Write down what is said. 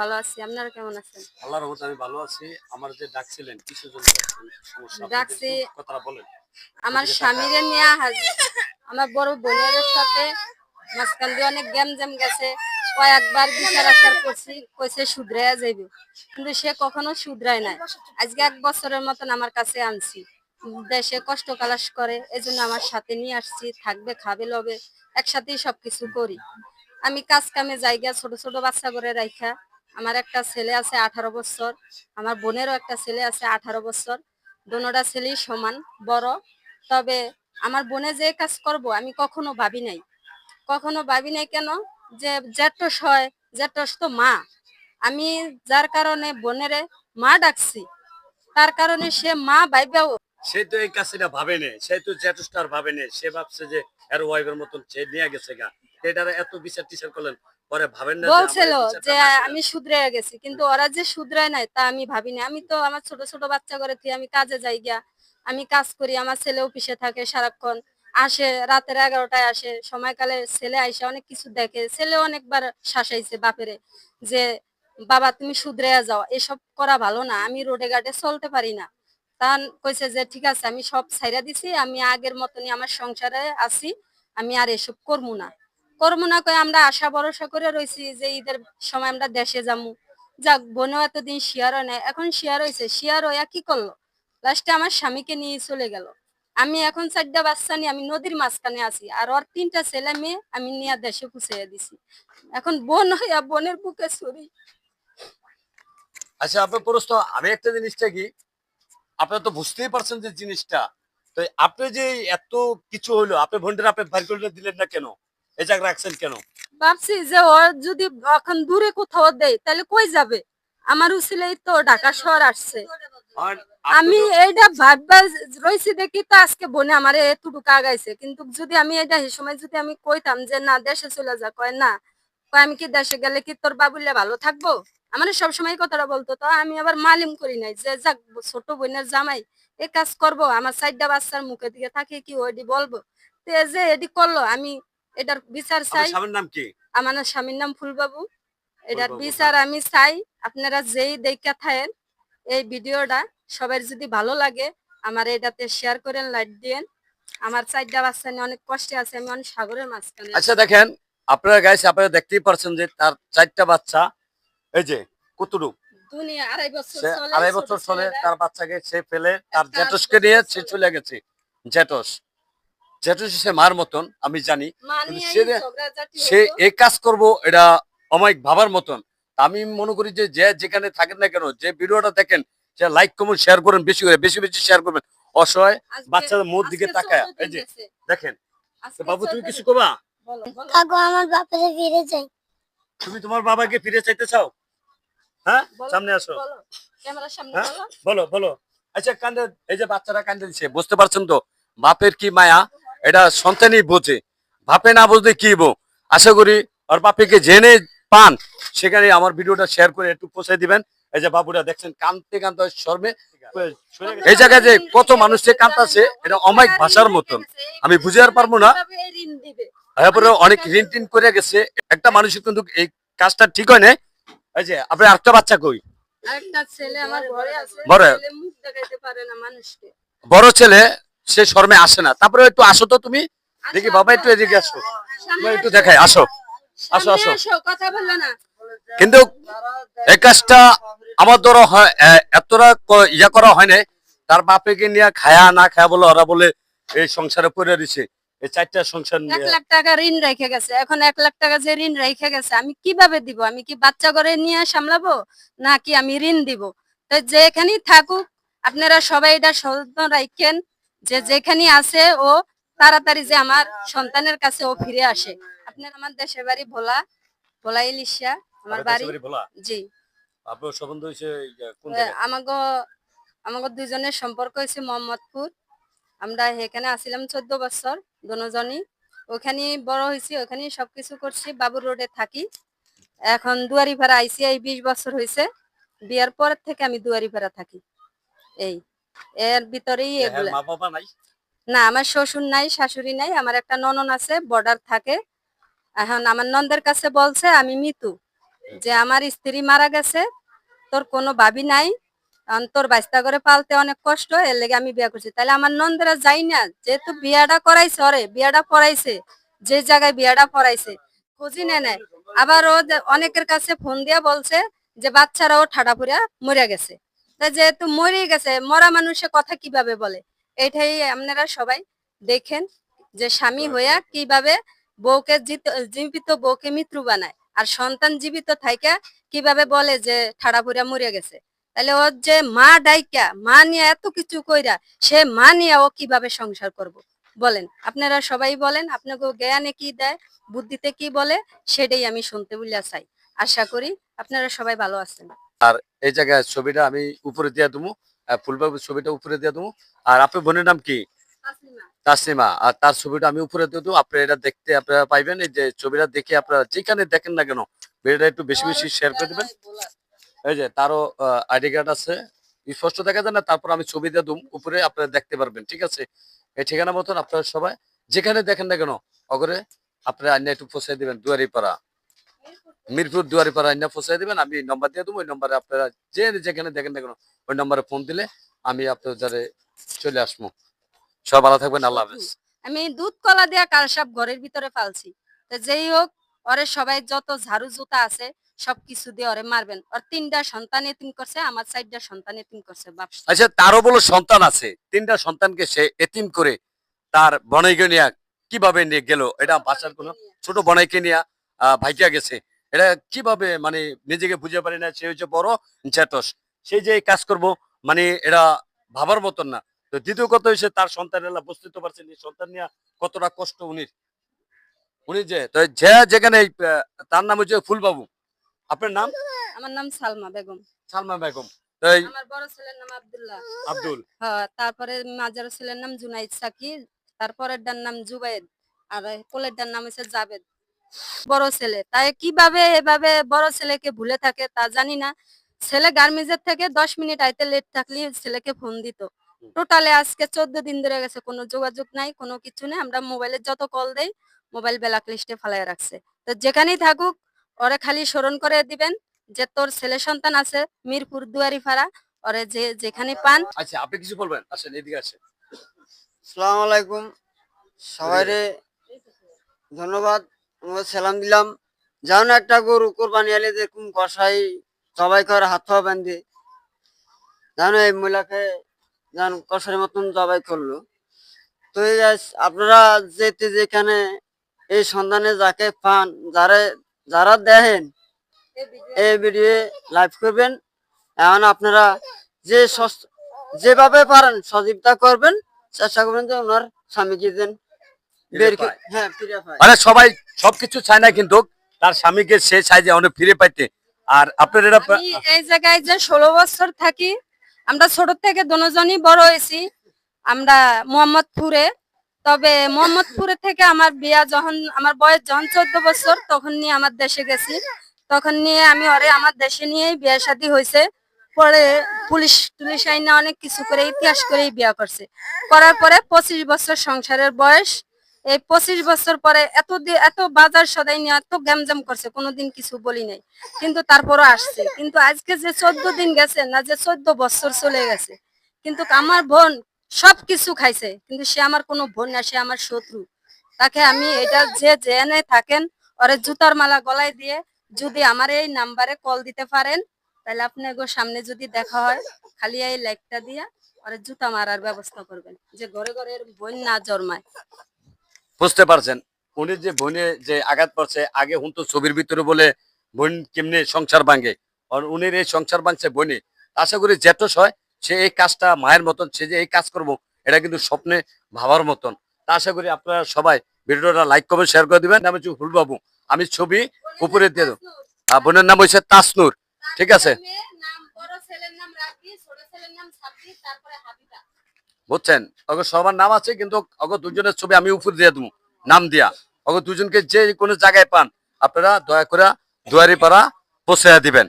ভালো আছি। আপনারা কেমন আছেন? আল্লাহর রহমতে আমি ভালো আছি। আমার যে ডাকছিলেন কিসের জন্য ডাকছেন? সমস্যা আপনাদের ডাকছি একটু কথাটা বলেন। আমার এদিকে তাকায়। স্বামীরে নিয়ে আমার বড় বোনের সাথে মাঝখান দিয়ে অনেক গ্যামজাম গেছে। কয়েকবার বিচার আচার করছি, কইছে শুধরাইয়া যাইবে, কিন্তু সে কখনো শুধরায় নাই। আজকে 1 বছরের মতন আমার কাছে আনছি। দেশে কষ্ট কালাস করে, এজন্য আমার সাথে নিয়ে আসছি। থাকবে, খাবে, লবে, একসাথেই সবকিছু করি। আমি কাজ কামে জায়গা ছোট ছোট বাচ্চা করে রাইখা, আমার একটা ছেলে আছে 18 বছর, আমার বোনেরও একটা ছেলে আছে 18 বছর। দোনোটা ছেলেই সমান বড়। তবে আমার বোনে যে কাজ করব আমি কখনো ভাবি নাই কেন, যে জ্যাঠস হয়, জ্যাঠস তো মা। আমি যার কারণে বোনেরে মা ডাকছি, তার কারণে সে মা ভাইবেও। সে তো এই কাজটা ভাবে নেই, সে তো জ্যাঠুস্টার ভাবে নেই, সে ভাবছে যে এর ওয়াইফের মতন সে নিয়ে গেছে গা। এটার এত বিচার টিচার করলেন, পরে ভাবেন না যে আমার বলছিল এই বিচারটা যে না করে। আমি শুধরে গেছি, কিন্তু ওরা যে শুধরায় নাই তা আমি ভাবিনি। আমি তো আমার ছোট ছোট বাচ্চা করে তুই আমি কাজে যাই গিয়া, আমি কাজ করি, আমার ছেলে অফিসে থাকে সারাক্ষণ, আসে রাতের 11টায় আসে। সময়কালে ছেলে আইসা অনেক কিছু দেখে, ছেলে অনেকবার শাসাইছে বাপেরে যে বাবা তুমি শুধরে যাও, এসব করা ভালো না, আমি রোডে ঘাটে চলতে পারি না। তা কইছে যে ঠিক আছে, আমি সব ছাইরা দিছি, আমি আগের মতনই আমার সংসারে আছি, আমি আর এসব করবো না। কয়ে আমরা আশা ভরসা করে রয়েছি যে ঈদের সময় আমরা দেশে যাবো। যাক, বোনও এতদিন শেয়ার হয় না, এখন শেয়ার হয়েছে, শেয়ার হইয়া কি করলো, লাস্টে আমার স্বামীকে নিয়ে চলে গেল। আমি এখন 4টা বাচ্চা নিয়ে আমি নদীর মাঝখানে আছি, আর ওর 3টা ছেলে মেয়ে আমি নিয়ে দেশে পুষাইয়া দিছি। এখন বোন হইয়া বোনের বুকে ছুরি। আচ্ছা, আপনার প্রশ্ন, আমি একটা জিনিসটা কি, আপনারা তো বুঝতেই পারছেন যে জিনিসটা, তো আপনি যে এত কিছু হইলো, আপনি ভন্ডার আপনি বাড়ি করে দিলেন না কেন? এই জায়গা রাখছেন কেন? ভাবছি যে ওর যদি এখন দূরে কোথাও দেয় তাহলে কই যাবে। আমার উছিলেই তো ঢাকা শহর আসছে। আর আপনি আমি তো এইটা ভাববা রইছি দেখি তো আজকে বোনে আমারে এতটুকু আগাইছে। কিন্তু যদি আমি এটা এই সময় যদি আমি কইতাম যে না দেশে চলে যা, কয় না, কয় আমি কি দেশে গেলে কি তোর বাবুলে ভালো থাকবো, আমার সবসময় এই কথাটা বলতো। তো আমি আবার মালিম করি নাই যে যাক ছোট বোনের জামাই এ কাজ করব, আমার 4টা বাচ্চার মুখে দিকে থাকে কি ওইটি বলবো। তো এই যে এটি করলো, আমি এটার বিচার আপনার চাই। স্বামীর নাম কি? আমার স্বামীর নাম ফুলবাবু। এটার বলবাবু, বিচার হ্যাঁ। আমি চাই। আপনারা যেই দেখা থাকেন এই ভিডিওটা, সবার যদি ভালো লাগে আমার এটাতে শেয়ার করেন, লাইক দিয়েন। আমার 4টা বাচ্চা নিয়ে অনেক কষ্টে আছে, আমি অনেক সাগরের মাঝখানে আচ্ছা আছি। দেখেন, আপনারা গাইস আপনারা দেখতেই পারছেন যে তার 4টা বাচ্চা, এই যে কতটুক, দুনিয়া 2.5 বছর সে চলে, 2.5 বছর ছোট চলে, ছেলেরা তার বাচ্চাকে সে ফেলে তার 1 জ্যাঠসকে নিয়ে বছর সে চলে। চলে গেছে। জ্যাঠস, জ্যাঠস সে মার মতন আমি জানি, মা কিন্তু নিয়েই সে ঝগড়াঝাটি সে হতো। এই কাজ করব এটা অমায়িক ভাবার মতন। তা আমি মনে করি যে যে যেখানে থাকেন না কেন, যে ভিডিওটা দেখেন, সে লাইক কমেন্ট শেয়ার করেন, বেশি করে বেশি বেশি শেয়ার করবেন। অসহায় আজকে বাচ্চাদের মুখ দিকে আজকে তাকায়, 14 এই দিন যে গেছে। দেখেন। তো আজকে বাবু তুমি 14 কিছু দিন। কবা? বলো বলো কাকু আমার বাপেরে ফিরে যাই। তুমি তোমার বাবাকে ফিরে চাইতে চাও? হ্যাঁ, বলো সামনে আসো। বলো, ক্যামেরার সামনে হ্যাঁ, বলো। বলো বলো। আচ্ছা, কান্দে, এই যে বাচ্চারা কান্দে দিচ্ছে, বুঝতে পারছেন তো বাপের কি মায়া, এটা সন্তানই বোঝে, বাপে না বুঝলে কি বো। আশা করি ওর বাপেকে জেনে পান, সেখানে আমার ভিডিওটা শেয়ার করে একটু পৌঁছে দিবেন। এই যে বাবুরা দেখছেন কান্দতে কান্দতে শর্মে, এই কত টাকা জায়গায় যে ঋণ কত রেখে মানুষ গেছে জানেন কান্দাছে, না, এটা অনেক অমায়িক টাকা ঋণ ভাষার রেখে মতন গেছে। এই আমি বুঝে আর বয়সে পারবো না। কিভাবে এই ঋণ দিবে। তারপরে অনেক অনেক টাকা ঋণ ঋণ। টিন করে গেছে, একটা মানুষের কিন্তু এই কাজটা ঠিক হয় না। এই যে আপনার আরেকটা বাচ্চা কই? আরেকটা ছেলে আমার ঘরে আছে, বড়, ছেলে মুখ দেখাইতে পারে না মানুষকে। বড় ছেলে, সে শর্মে আসে না। তারপরে একটু আসো তো তুমি, আসো দেখি বাবা আপু, একটু এদিকে আসো, সামনে তোমার একটু আসো, দেখাই, আসো আসো সামনে আসো। আসো, কথা বললো না। কিন্তু এই কাজটা আমার ধরো এতটা ইয়া করা হয় না। তার বাপেকে নিয়ে খায়া না খায়া বলে ওরা বলে এই সংসারে পড়ে দিছে, এই 4টা সংসার 1 লাখ টাকা ঋণ রেখে গেছে। এখন 1 লাখ টাকা যে ঋণ রেখে গেছে আমি কিভাবে দিব? আমি কি বাচ্চা ঘরে নিয়ে সামলাবো, নাকি আমি ঋণ দিব? তো যেখানেই থাকুক আপনারা সবাই এটা সচেতন রাখেন যে যেখানে আছে ও তাড়াতাড়ি যে আমার সন্তানের কাছে ও ফিরে আসে। আপনার আমার দেশের বাড়ি ভোলা, ভোলা ইলিশা আমার আপনার দেশে বাড়ি। বাড়ি ভোলা? জি। আপনার সম্বন্ধ হয়েছে কোন জায়গায়? আমাগো আমাগো দুজনের সম্পর্ক হয়েছে মোহাম্মদপুর। আমরা এখানে আসিলাম 14 বছর দুজনই। ওখানেই বড় হয়েছি, ওখানেই সবকিছু করছি। বাবুর রোডে থাকি। এখন দুয়ারিপাড়া আইসি, এই 20 বছর হয়েছে। বিয়ার পর থেকে আমি দুয়ারিপাড়া থাকি। এই এর ভিতরেই হ্যাঁ, এগুলা। মা বাবা নাই? না, আমার শ্বশুর নাই, শাশুড়ি নাই, আমার একটা ননদ আছে বর্ডার থাকে। এখন আমার ননদের কাছে বলছে আমি মিতু, যে আমার স্ত্রী মারা গেছে, তোর কোনো ভাবি নাই, তোর বাইস্তা করে পালতে অনেক কষ্ট, এর লেগে আমি বিয়ে করছি। তাহলে আমার নন্দেরা যাই না, যেহেতু বিয়াটা করাইছে, ওরে বিয়াটা পড়াইছে, যে জায়গায় বিয়াটা পড়াইছে খুঁজি নেয়। আবার ও অনেকের কাছে ফোন দিয়া বলছে যে বাচ্চারাও ঠাডা পুরিয়া মরে গেছে। তা যেহেতু মরে গেছে, মরা মানুষে কথা কিভাবে বলে? এটাই আপনারা সবাই দেখেন যে স্বামী হইয়া কিভাবে বউকে জীবিত বউকে মৃত্যু বানায়, আর সন্তান জীবিত থাইকা কিভাবে বলে যে ঠাডা পুরিয়া মরে গেছে। তাহলে ওর যে মা ডাইকা, মা নিয়ে এত কিছু কইরা, সে মা নিয়ে ও কিভাবে সংসার করব বলেন? আপনারা সবাই বলেন, আপনাকে জ্ঞানে কি দেয়, বুদ্ধিতে কি বলে, সেটাই আমি শুনতে বলিয়া চাই। আশা করি আপনারা সবাই ভালো আছেন। আর এই জায়গায় ছবিটা আমি উপরে দিয়ে দেবো, ফুলবাবুর ছবিটা উপরে দিয়ে দেবো। আর আপনার বোনের নাম কি? তাসলিমা। আর তার ছবিটা আমি উপরে দিয়ে দেবো, আপনারা এটা দেখতে আপনারা পাইবেন। এই যে ছবিটা দেখে আপনারা যেখানে দেখেন না কেন ভিডিওটা একটু বেশি বেশি শেয়ার করে দিবেন। এই যে তারও আইডি কার্ড আছে, স্পষ্ট দেখা যায় না, তারপর আমি ছবি দিয়ে দেবো উপরে, আপনারা দেখতে পারবেন। ঠিক আছে, এই ঠিকানা মতন আপনারা সবাই যেখানে দেখেন না কেন অগরে আপনারা আইনা একটু পৌঁছে দিবেন। দুয়ারিপাড়া, মিরপুর দুয়ারিপাড়া আইনা পৌঁছে দিবেন। আমি নম্বর দিয়ে দেবো, ওই নম্বরে আপনারা যেখানে দেখেন না কেন ওই নম্বরে ফোন দিলে আমি আপনাদের চলে আসবো। সব ভালো থাকবেন, আল্লাহ হাফেজ। আমি দুধ কলা দিয়া কালসাপ ঘরের ভিতরে পালছি। তো যেই হোক, ওরে সবাই যত ঝাড়ু জুতা আছে সবকিছু দিয়ে ওরে মারবেন। ওর 3টা সন্তান এতিম করছে, আমার 4টা সন্তান এতিম করছে বাপ। আচ্ছা, তারও বলো সন্তান আছে, 3টা সন্তানকে সে এতিম করে তার বনাইকে নিয়ে কিভাবে নিয়ে গেল? এটা বাসার কোনো ছোট বনাইকে নিয়ে ভাইটিয়া গেছে। এটা কিভাবে মানে নিজেকে বুঝে পারি না। সে হচ্ছে বড় জ্যাঠস, সেই যে এই কাজ করব মানে এটা ভাবার মতন না। তো দ্বিতীয় কথা হচ্ছে তার সন্তান এলা বুঝতে তো পারছেন এই সন্তান নিয়ে কতটা কষ্ট উনির। উনি যে তো যে যেখানে তার নাম হচ্ছে ফুলবাবু। আপনার নাম? আমার নাম সালমা বেগম। সালমা বেগম। তাই আমার বড় ছেলের নাম আব্দুল্লাহ। আব্দুল। হ্যাঁ, তারপরে মাঝার ছেলের নাম জুনাইদ সাকি, তারপরের ডার নাম জুবাইদ, আর কোলের ডার নাম হচ্ছে জাবেদ। বড় ছেলে, তাই কিভাবে এভাবে বড় ছেলেকে ভুলে থাকে তা জানি না। ছেলে গার্মেন্টসের থেকে 10 মিনিট আইতে লেট থাকলে ছেলেকে ফোন দিত। টোটালে আজকে 14 দিন ধরে গেছে, কোনো যোগাযোগ নাই, কোনো কিছু নেই। আমরা মোবাইলে যত কল দেই মোবাইল ব্ল্যাক লিস্টে ফালায় রাখছে। তো যেখানেই থাকুক ওরে খালি স্মরণ করে দিবেন যে তোর ছেলে সন্তান আছে মিরপুর দুয়ারিপাড়া, ওরে যে যেখানে পান। আচ্ছা, আপনি কিছু বলবেন? আসেন এদিকে আসেন। আসসালামু আলাইকুম, সবাইরে ধন্যবাদ, আমরা সালাম দিলাম। যেমন একটা গরু কোরবানি আলে যেরকম কষাই জবাই করে হাত পা বান্ধে, যেন এই মহিলাকে যেন কষার মতন জবাই করলো। তো এই guys, আপনারা যেতে যেখানে এই সন্ধানে যাকে পান, যারা দেখেন এই ভিডিও লাইভ করবেন। এখন আপনারা যেভাবে পারেন সহযোগিতা করবেন, চেষ্টা করবেন যে ওনার স্বামীকে দেন বের পায়। হ্যাঁ ফিরে পায়। মানে সবাই সবকিছু চায় না, কিন্তু তার স্বামীকে সে চায় যে অনেক ফিরে পাইতে। আর আপনার এটা আমি এই জায়গায় যে 16 বছর থাকি, আমরা ছোট থেকে দুজনই বড় হয়েছি আমরা মোহাম্মদপুরে। তবে মোহাম্মদপুরে থেকে আমার বিয়া যখন, আমার বয়স যখন 14 বছর, তখন নিয়ে আমার দেশে গেছি। তখন নিয়ে আমি ওরে আমার দেশে নিয়েই বিয়ে শাদী হয়েছে। পরে পুলিশ টুলিশ আইনা অনেক কিছু করে ইতিহাস করেই বিয়া করছে। করার পরে 25 বছর সংসারের বয়স। এই 25 বছর পরে এত বাজার সদাই নিয়ে এত গ্যামজাম করছে, কোনোদিন কিছু বলি নাই, কিন্তু তারপরও আসছে। কিন্তু আজকে যে 14 দিন গেছে না, যে 14 বছর চলে গেছে, কিন্তু আমার বোন সবকিছু খাইছে, কিন্তু সে আমার কোনো বোন না, সে আমার শত্রু। তাকে আমি এটা যে জেনে থাকেন ওরে জুতার মালা গলায় দিয়ে যদি আমার এই নাম্বারে কল দিতে পারেন, তাহলে আপনার সামনে যদি দেখা হয় খালি এই লাইকটা দিয়া ওরে জুতা মারার ব্যবস্থা করবেন, যে ঘরে ঘরে বোন না জন্মায়। বুঝতে পারছেন উনি যে বোনে যে আঘাত পড়ছে, আগে হুন তো ছবির ভিতরে বলে বোন কেমনে সংসার ভাঙে, আর উনির এই সংসার ভাঙছে বোনে। আশা করি যেটস হয় সে এই কাজটা মায়ের মতন, সে যে এই কাজ করবো এটা কিন্তু স্বপ্নে ভাবার মতন। তা আশা করি আপনারা সবাই ভিডিওটা লাইক কমেন্ট শেয়ার করে দিবেন। নাম হচ্ছে ফুলবাবু, আমি ছবি উপরে দিয়ে দেবো। আর বোনের নাম হচ্ছে তাসনুর। ঠিক আছে, বুঝছেন? ওকে সবার নাম আছে, কিন্তু ওকে দুজনের ছবি আমি উপরে দিয়ে দেবো নাম দিয়া। ওকে দুজনকে যে কোনো জায়গায় পান আপনারা দয়া করে দুয়ারিপাড়া পৌঁছে দিবেন।